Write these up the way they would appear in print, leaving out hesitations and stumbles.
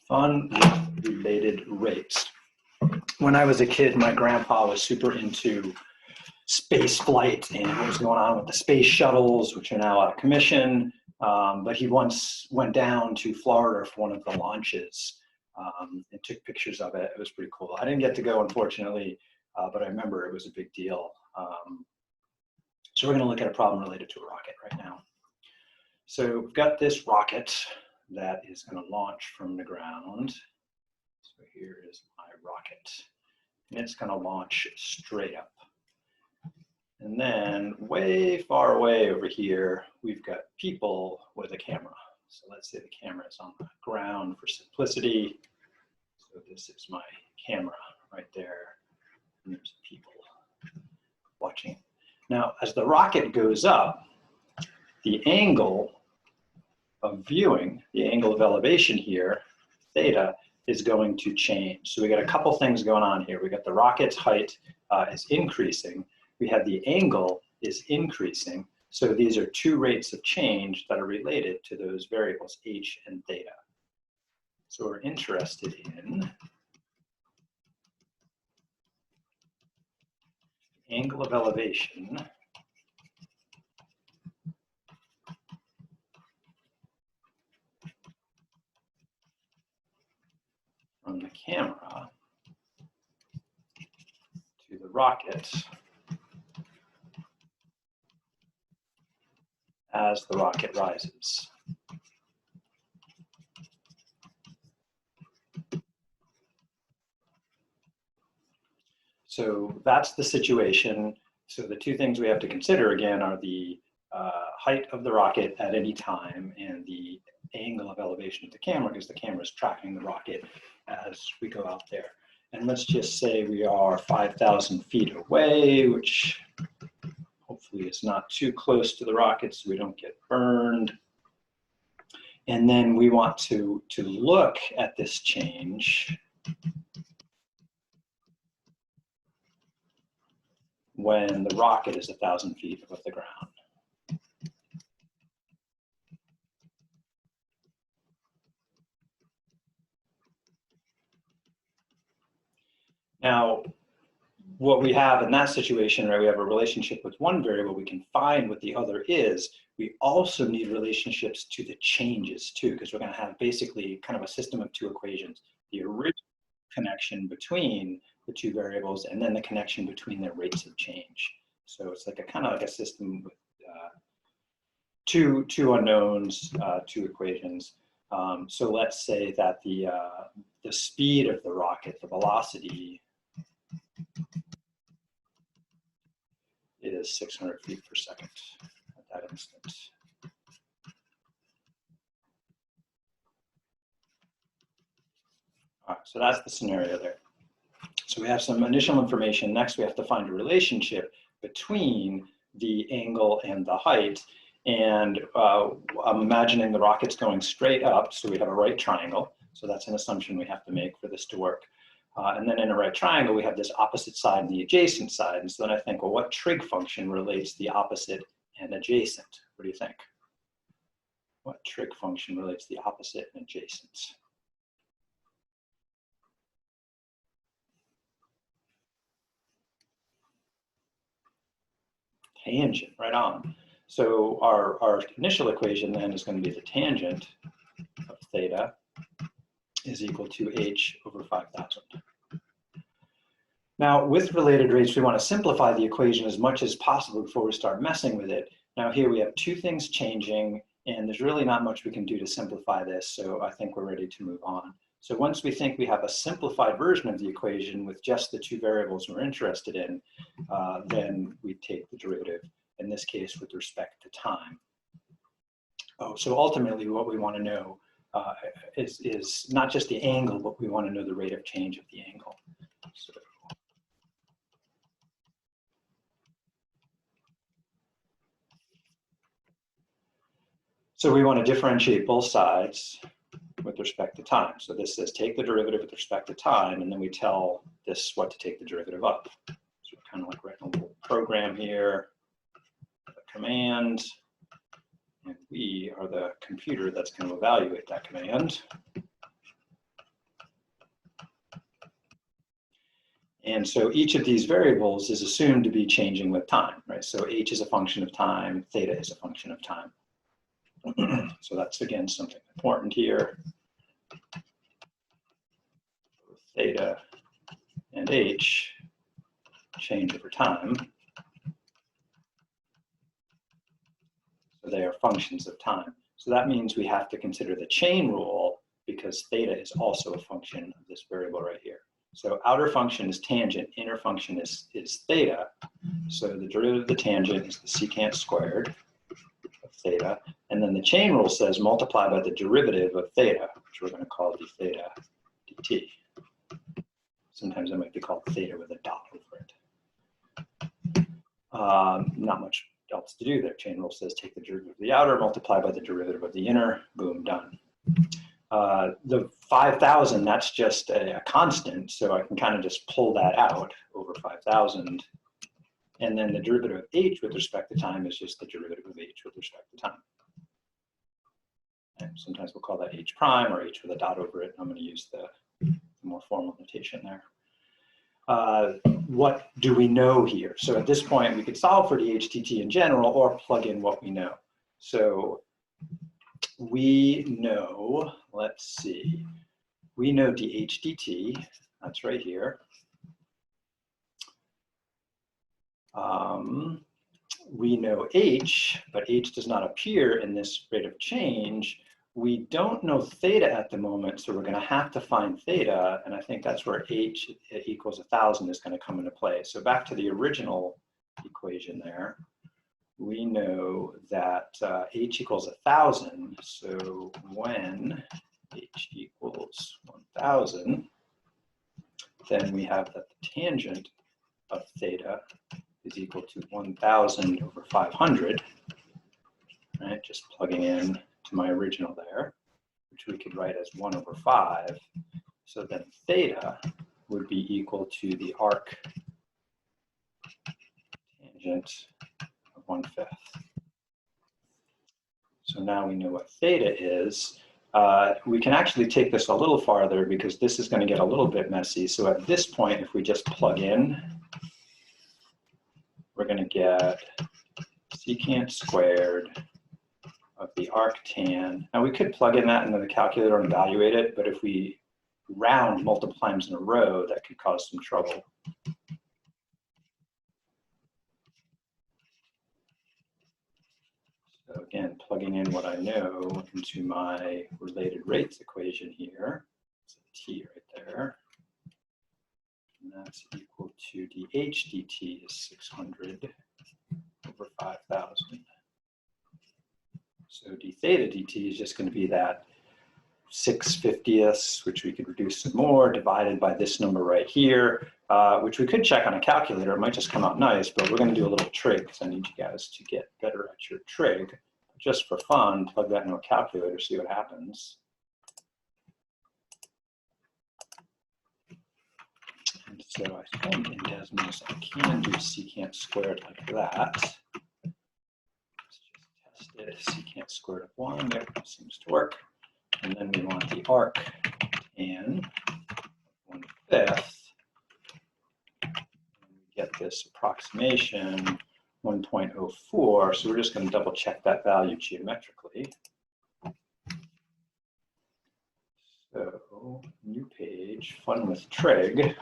Fun with related rates. When I was a kid, my grandpa was super into space flight and what was going on with the space shuttles, which are now out of commission. But he once went down to Florida for one of the launches and took pictures of it. It was pretty cool. I didn't get to go, unfortunately, but I remember it was a big deal. So we're going to look at a problem related to a rocket right now. So we've got this rocket that is going to launch from the ground. So here is my rocket. And it's going to launch straight up. And then way far away over here, we've got people with a camera. So let's say the camera is on the ground for simplicity. So this is my camera right there. And there's people watching. Now, as the rocket goes up, the angle of viewing, the angle of elevation here, theta, is going to change. So we got a couple things going on here. We got the rocket's height is increasing. We have the angle is increasing. So these are two rates of change that are related to those variables, h and theta. So we're interested in angle of elevation from the camera to the rocket as the rocket rises. So that's the situation. So the two things we have to consider again are the height of the rocket at any time and the angle of elevation of the camera, because the camera is tracking the rocket as we go out there. And let's just say we are 5,000 feet away, which hopefully is not too close to the rocket so we don't get burned. And then we want to look at this change when the rocket is 1,000 feet above the ground. Now, what we have in that situation, right, we have a relationship with one variable, we can find what the other is. We also need relationships to the changes too, because we're going to have basically kind of a system of two equations. The original connection between the two variables and then the connection between their rates of change. So it's like a kind of like a system with two unknowns, two equations. So let's say that the speed of the rocket, the velocity, is 600 feet per second at that instant. All right, so that's the scenario there. So we have some initial information. Next, we have to find a relationship between the angle and the height. And I'm imagining the rocket's going straight up, so we have a right triangle. So that's an assumption we have to make for this to work. And then in a right triangle, we have this opposite side and the adjacent side. And so then I think, well, what trig function relates the opposite and adjacent? What do you think? What trig function relates the opposite and adjacent? Tangent, right on. So our initial equation then is going to be the tangent of theta is equal to h over 5,000. Now, with related rates, we want to simplify the equation as much as possible before we start messing with it. Now here we have two things changing, and there's really not much we can do to simplify this, so I think we're ready to move on. So once we think we have a simplified version of the equation with just the two variables we're interested in, then we take the derivative, in this case with respect to time. Oh, so ultimately what we want to know is not just the angle, but we want to know the rate of change of the angle. So we want to differentiate both sides with respect to time. So this says take the derivative with respect to time, and then we tell this what to take the derivative of. So we're kind of like writing a little program here, a command, and we are the computer that's going to evaluate that command. And so each of these variables is assumed to be changing with time, right? So h is a function of time, theta is a function of time. So that's, again, something important here. Theta and h change over time. So they are functions of time. So that means we have to consider the chain rule because theta is also a function of this variable right here. So outer function is tangent, inner function is theta. So the derivative of the tangent is the secant squared of theta. And then the chain rule says multiply by the derivative of theta, which we're going to call d theta dt. Sometimes it might be called theta with a dot over it. Not much else to do there. Chain rule says take the derivative of the outer, multiply by the derivative of the inner, boom, done. The 5,000, that's just a constant, so I can kind of just pull that out over 5,000. And then the derivative of h with respect to time is just the derivative of h with respect to time. And sometimes we'll call that h prime or h with a dot over it. I'm going to use the more formal notation there. What do we know here? So at this point, we could solve for the HTT in general or plug in what we know. So we know, let's see, we know dHdt, that's right here. We know h, but h does not appear in this rate of change. We don't know theta at the moment, so we're going to have to find theta, and I think that's where h equals 1,000 is going to come into play. So back to the original equation there, we know that h equals 1,000, so when h equals 1,000, then we have that the tangent of theta is equal to 1,000 over 500, right? Just plugging in to my original there, which we could write as 1 over 5. So then theta would be equal to the arc tangent of 1/5. So now we know what theta is. We can actually take this a little farther because this is going to get a little bit messy. So at this point, if we just plug in, we're going to get secant squared of the arctan. Now we could plug in that into the calculator and evaluate it, but if we round multiple times in a row, that could cause some trouble. So again, plugging in what I know into my related rates equation here, it's a t right there, and that's equal to dH dt is 600 over 5,000. So d theta dt is just going to be that 6/50ths, which we could reduce some more, divided by this number right here, which we could check on a calculator. It might just come out nice, but we're going to do a little trig because I need you guys to get better at your trig. Just for fun, plug that into a calculator, see what happens. And so I think in Desmos I can do secant squared like that. Let's just test it. Secant squared of 1, yep, seems to work. And then we want the arc tan 1/5. And we get this approximation 1.04, so we're just going to double check that value geometrically. So, new page, fun with trig.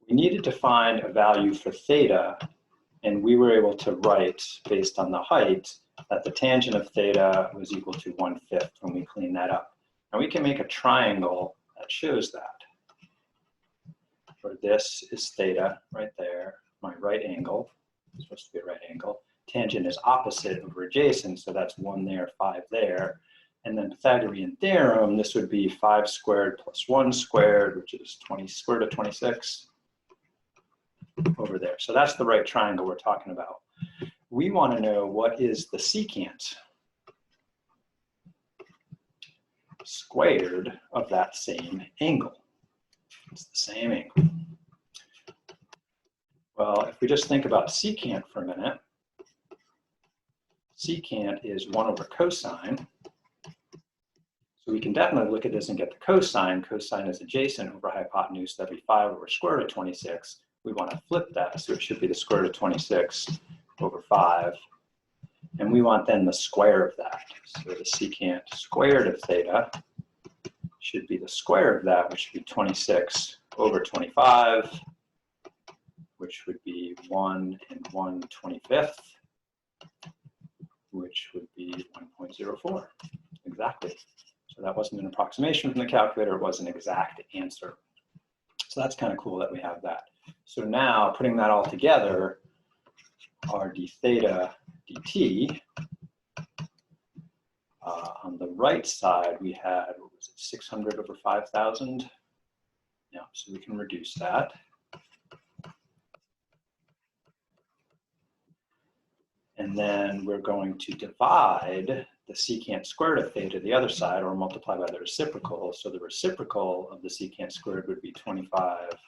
We needed to find a value for theta, and we were able to write, based on the height, that the tangent of theta was equal to 1/5 when we clean that up. And we can make a triangle that shows that. Where this is theta right there, my right angle, it's supposed to be a right angle. Tangent is opposite over adjacent, so that's 1 there, 5 there. And then Pythagorean theorem, this would be 5 squared plus 1 squared, which is 20 square root of 26 over there. So that's the right triangle we're talking about. We want to know what is the secant squared of that same angle. It's the same angle. Well, if we just think about secant for a minute, secant is 1 over cosine. So we can definitely look at this and get the cosine. Cosine is adjacent over hypotenuse. That'd be 5 over square root of 26. We want to flip that, so it should be the square root of 26 over 5. And we want then the square of that. So the secant squared of theta should be the square of that, which would be 26 over 25, which would be 1 and 1/25, which would be 1.04. Exactly. So that wasn't an approximation from the calculator, it was an exact answer. So that's kind of cool that we have that. So now putting that all together, our d theta dt, on the right side we had, what was it, 600 over 5,000? Yeah, so we can reduce that. And then we're going to divide the secant squared of theta to the other side, or multiply by the reciprocal. So the reciprocal of the secant squared would be 25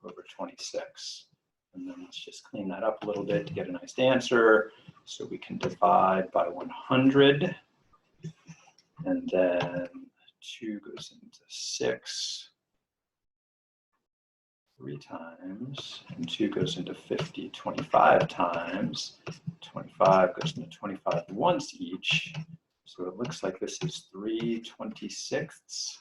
over 26. And then let's just clean that up a little bit to get a nice answer. So we can divide by 100. And then 2 goes into 6 3 times, and 2 goes into 50 25 times. 25 goes into 25 once each. So it looks like this is 3/26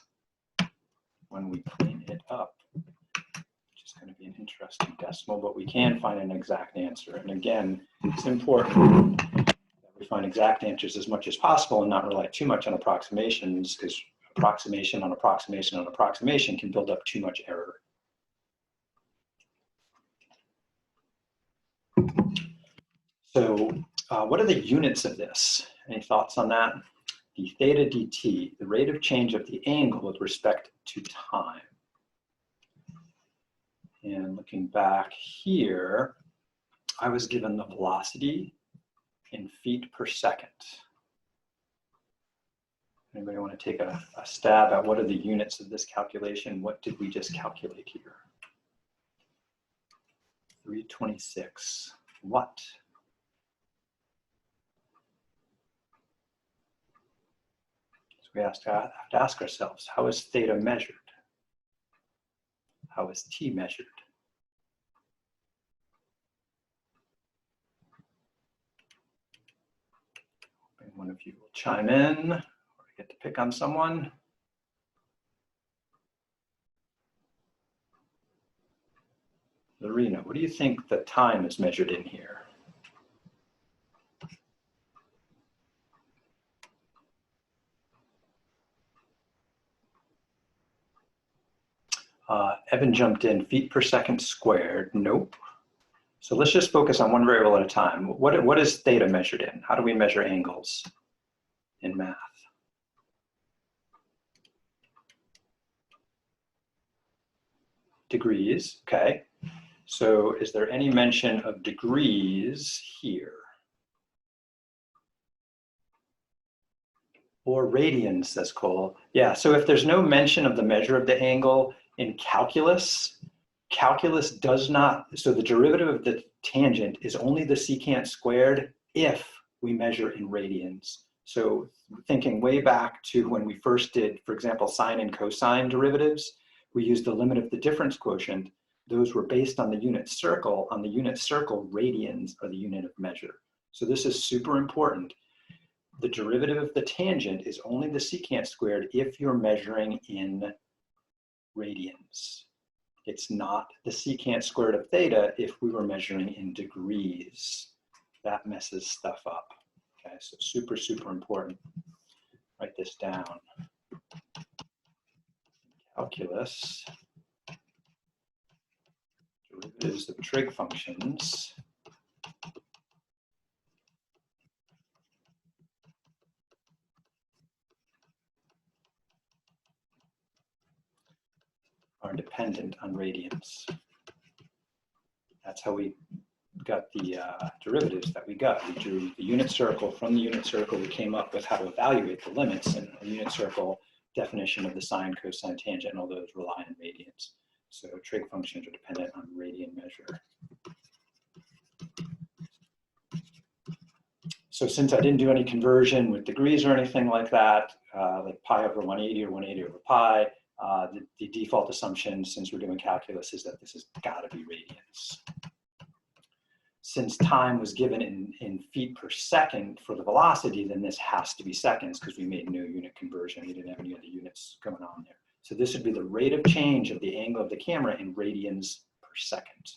when we clean it up, which is going to be an interesting decimal, but we can find an exact answer. And again, it's important that we find exact answers as much as possible and not rely too much on approximations, because approximation on approximation on approximation can build up too much error. So what are the units of this? Any thoughts on that? The theta dt, the rate of change of the angle with respect to time. And looking back here, I was given the velocity in feet per second. Anybody want to take a stab at what are the units of this calculation? What did we just calculate here? 3/26. What? We have to ask ourselves, how is theta measured? How is t measured? And one of you will chime in, or get to pick on someone. Lorena, what do you think the time is measured in here? Evan jumped in, feet per second squared. Nope. So let's just focus on one variable at a time. What is theta measured in? How do we measure angles in math? Degrees, okay. So is there any mention of degrees here? Or radians, says Cole. Yeah, so if there's no mention of the measure of the angle in calculus, calculus does not, so the derivative of the tangent is only the secant squared if we measure in radians. So thinking way back to when we first did, for example, sine and cosine derivatives, we used the limit of the difference quotient. Those were based on the unit circle. On the unit circle, radians are the unit of measure. So this is super important. The derivative of the tangent is only the secant squared if you're measuring in radians. It's not the secant squared of theta if we were measuring in degrees. That messes stuff up. Okay, so super, super important. Write this down. Calculus, derivatives of trig functions are dependent on radians. That's how we got the derivatives that we got. We drew the unit circle. From the unit circle, we came up with how to evaluate the limits, and the unit circle definition of the sine, cosine, tangent, and all those rely on radians. So trig functions are dependent on radian measure. So since I didn't do any conversion with degrees or anything like that, like pi over 180 or 180 over pi, the default assumption, since we're doing calculus, is that this has got to be radians. Since time was given in feet per second for the velocity, then this has to be seconds because we made no unit conversion. We didn't have any other units going on there. So this would be the rate of change of the angle of the camera in radians per second.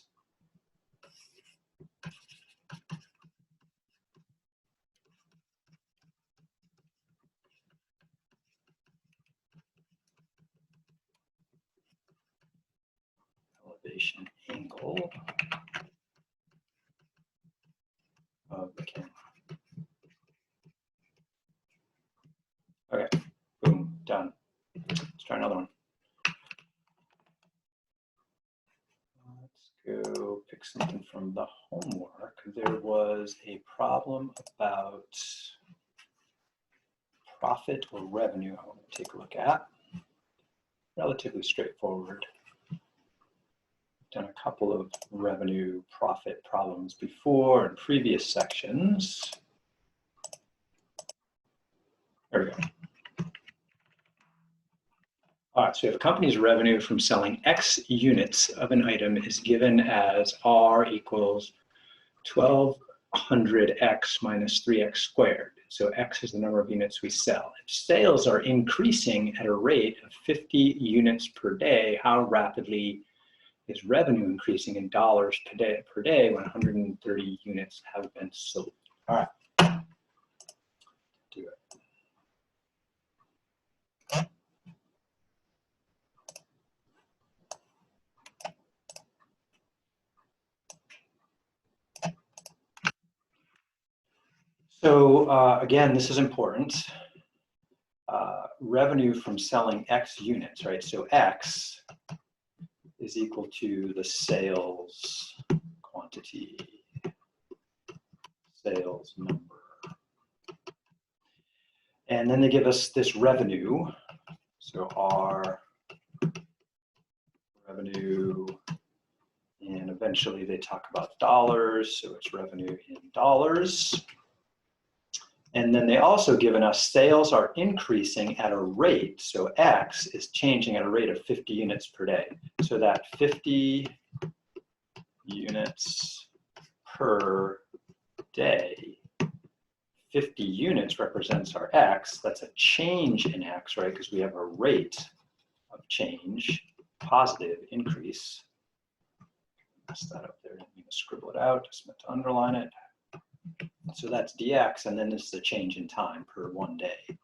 Elevation angle of the camera. Okay, boom, done. Let's try another one. Let's go pick something from the homework. There was a problem about profit or revenue I want to take a look at. Relatively straightforward. Done a couple of revenue profit problems before in previous sections. There we go. All right, so we have a company's revenue from selling X units of an item is given as R equals 1200X minus 3X squared. So X is the number of units we sell. If sales are increasing at a rate of 50 units per day, how rapidly is revenue increasing in dollars per day when 130 units have been sold? All right, do it. So again, this is important. Revenue from selling X units, right? So X is equal to the sales quantity, sales number. And then they give us this revenue. So R revenue, and eventually they talk about dollars. So it's revenue in dollars. And then they also given us sales are increasing at a rate. So X is changing at a rate of 50 units per day. So that 50 units per day, 50 units represents our X. That's a change in X, right? Because we have a rate of change, positive increase. Messed that up there, didn't mean to scribble it out, just meant to underline it. So that's dx, and then this is a change in time per 1 day.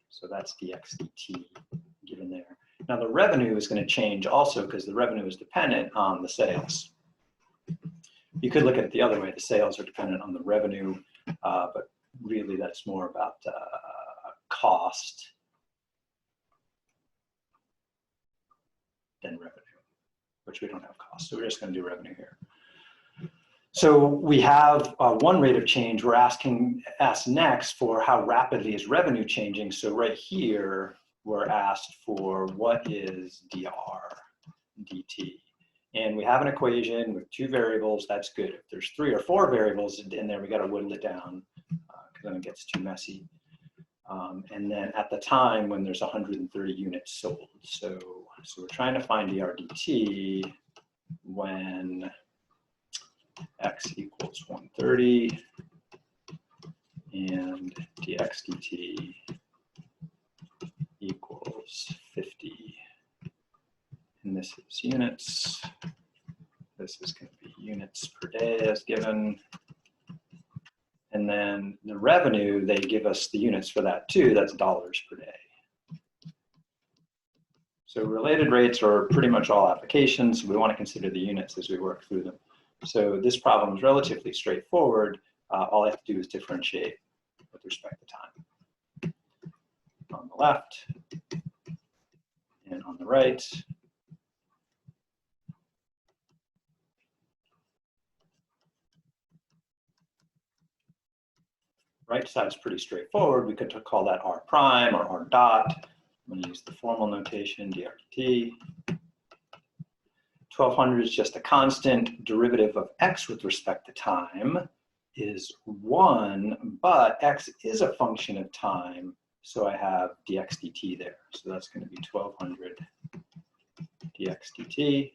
So that's dx dt given there. Now the revenue is going to change also because the revenue is dependent on the sales. You could look at it the other way. The sales are dependent on the revenue, but really that's more about cost than revenue, which we don't have cost. So we're just going to do revenue here. So we have one rate of change. We're asked next for how rapidly is revenue changing. So right here, we're asked for what is dr dt. And we have an equation with 2 variables. That's good. If there's 3 or 4 variables in there, we got to whittle it down because then it gets too messy. And then at the time when there's 130 units sold. So we're trying to find dr dt when X equals 130 and dx dt equals 50. And this is units. This is going to be units per day as given. And then the revenue, they give us the units for that too. That's dollars per day. So related rates are pretty much all applications. We want to consider the units as we work through them. So this problem is relatively straightforward. All I have to do is differentiate with respect to time. On the left and on the right. Right side's pretty straightforward. We could call that R prime or R dot. I'm going to use the formal notation, dr dt. 1200 is just a constant derivative of X with respect to time. is 1, but x is a function of time, so I have dx dt there. So that's going to be 1200 dx dt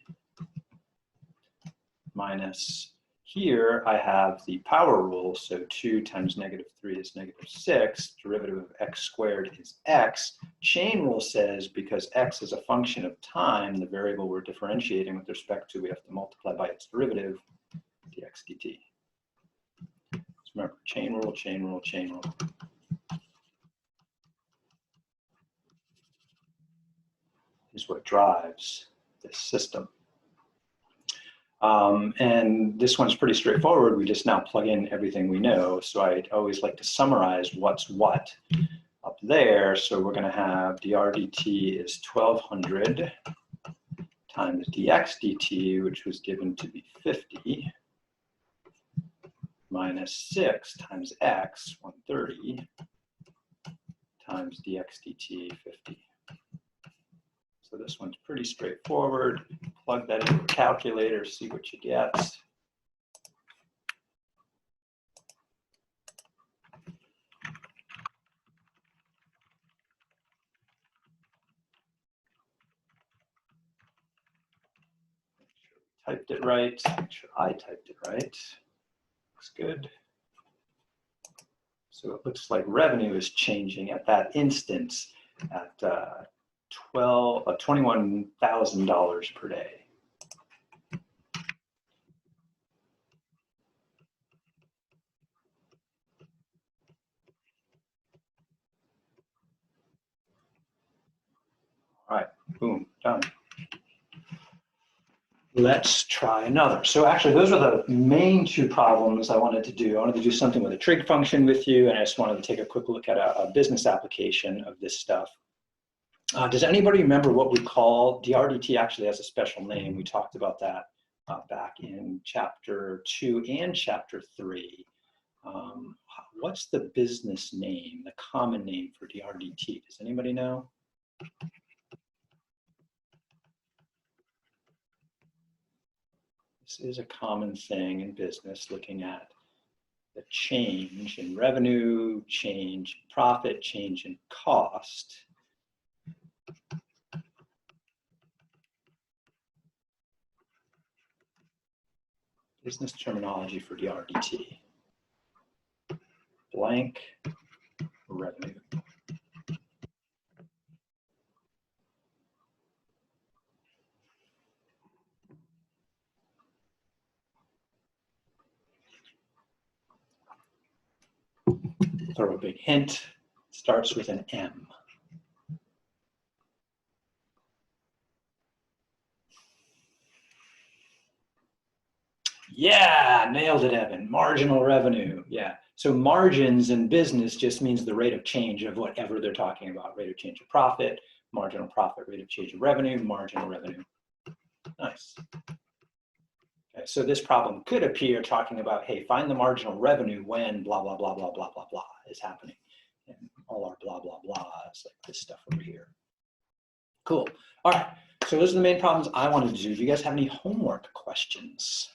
minus, here I have the power rule, so 2 times -3 is -6, derivative of x squared is x. Chain rule says because x is a function of time, the variable we're differentiating with respect to, we have to multiply by its derivative, dx dt. So remember, chain rule, chain rule, chain rule. Is what drives this system. And this one's pretty straightforward. We just now plug in everything we know. So I'd always like to summarize what's what up there. So we're going to have dr dt is 1200 times dx dt, which was given to be 50, minus 6 times x, 130, times dx dt, 50. So this one's pretty straightforward. Plug that into a calculator, see what you get. Make sure we typed it right. Make sure I typed it right. Looks good. So it looks like revenue is changing at that instance at $21,000 per day. All right, boom, done. Let's try another. So actually, those are the main 2 problems I wanted to do. I wanted to do something with a trig function with you, and I just wanted to take a quick look at a business application of this stuff. Does anybody remember what we call, dr dt actually has a special name. We talked about that back in chapter 2 and chapter 3. What's the business name, the common name for dr dt? Does anybody know? This is a common thing in business, looking at the change in revenue, change in profit, change in cost. Business terminology for dr dt. Blank revenue. Throw a big hint, starts with an M. Yeah, nailed it, Evan. Marginal revenue, yeah. So margins in business just means the rate of change of whatever they're talking about. Rate of change of profit, marginal profit, rate of change of revenue, marginal revenue. Nice. Okay, so this problem could appear talking about, hey, find the marginal revenue when blah, blah, blah, blah, blah, blah, blah is happening. And all our blah, blah, blah is like this stuff over here. Cool. All right, so those are the main problems I wanted to do. Do you guys have any homework questions?